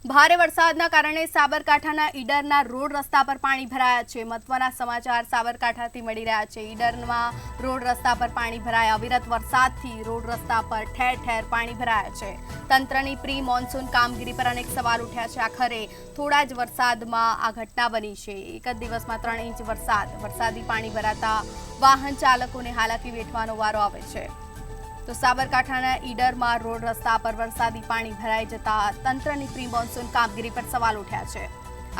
ભારે વરસાદના કારણે સાબરકાંઠાના ઈડરના રોડ રસ્તા પર પાણી ભરાયા છે। મહત્વના સમાચાર સાબરકાંઠાથી મળી રહ્યા છે। ઈડરમાં રોડ રસ્તા પર પાણી ભરાયા। અવિરત વરસાદથી રોડ રસ્તા પર ઠેર ઠેર પાણી ભરાયા છે। તંત્રની પ્રી મોન્સૂન કામગીરી પર અનેક સવાલ ઉઠ્યા છે। આખરે થોડા જ વરસાદમાં આ ઘટના બની છે। એક જ દિવસમાં 3 ઇંચ વરસાદી પાણી ભરાતા વાહન ચાલકોને હાલાકી વેઠવાનો વારો આવે છે। તો સાબરકાંઠાના ઈડરમાં રોડ રસ્તા પર વરસાદી પાણી ભરાઈ જતા તંત્રની પ્રી મોન્સૂન કામગીરી પર સવાલ ઉઠ્યા છે।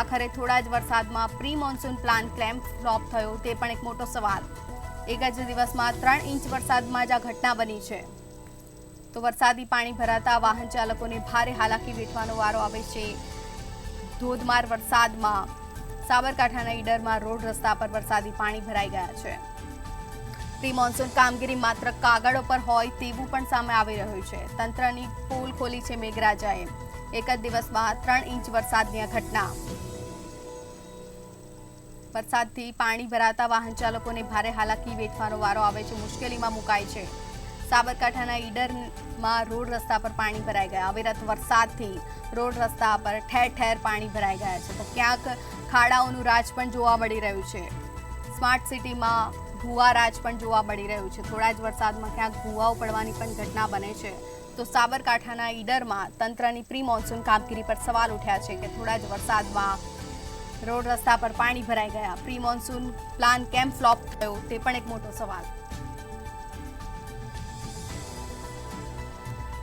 આખરે થોડા જ વરસાદમાં પ્રી મોન્સૂન પ્લાન કેમ ફ્લોપ થયો તે પણ એક મોટો સવાલ। એક જ દિવસમાં 3 ઇંચ વરસાદમાં જ આ ઘટના બની છે। તો વરસાદી પાણી ભરાતા વાહન ચાલકોને ભારે હાલાકી વેઠવાનો વારો આવે છે। ધોધમાર વરસાદમાં સાબરકાંઠાના ઈડરમાં રોડ રસ્તા પર વરસાદી પાણી ભરાઈ ગયા છે। પ્રી મોન્સૂન કામગીરી માત્ર કાગળો પર હોય તેવું પણ સામે આવી રહ્યું છે। તંત્રની પોલ ખોલી છે મેઘરાજાએ। એક જ દિવસમાં 3 ઇંચ વરસાદની આ ઘટના। વરસાદથી પાણી ભરાતા વાહન ચાલકોને ભારે હાલાકી વેઠવાનો વારો આવે છે। મુશ્કેલીમાં મુકાય છે। સાબરકાંઠાના ઈડરમાં રોડ રસ્તા પર પાણી ભરાઈ ગયા। અવિરત વરસાદથી રોડ રસ્તા પર ઠેર ઠેર પાણી ભરાઈ ગયા છે। તો ક્યાંક ખાડાઓનું રાજ પણ જોવા મળી રહ્યું છે। સ્માર્ટ સિટીમાં ભૂવા રાજ પણ જોવા મળી રહ્યું છે। થોડા જ વરસાદમાં ક્યાંક ભૂવાઓ પડવાની પણ ઘટના બને છે। તો સાબરકાંઠાના ઈડરમાં તંત્રની પ્રી મોન્સૂન કામગીરી પર સવાલ ઉઠ્યા છે કે થોડા જ વરસાદમાં રોડ રસ્તા પર પાણી ભરાઈ ગયા। પ્રી મોન્સૂન પ્લાન કેમ ફ્લોપ થયો તે પણ એક મોટો સવાલ।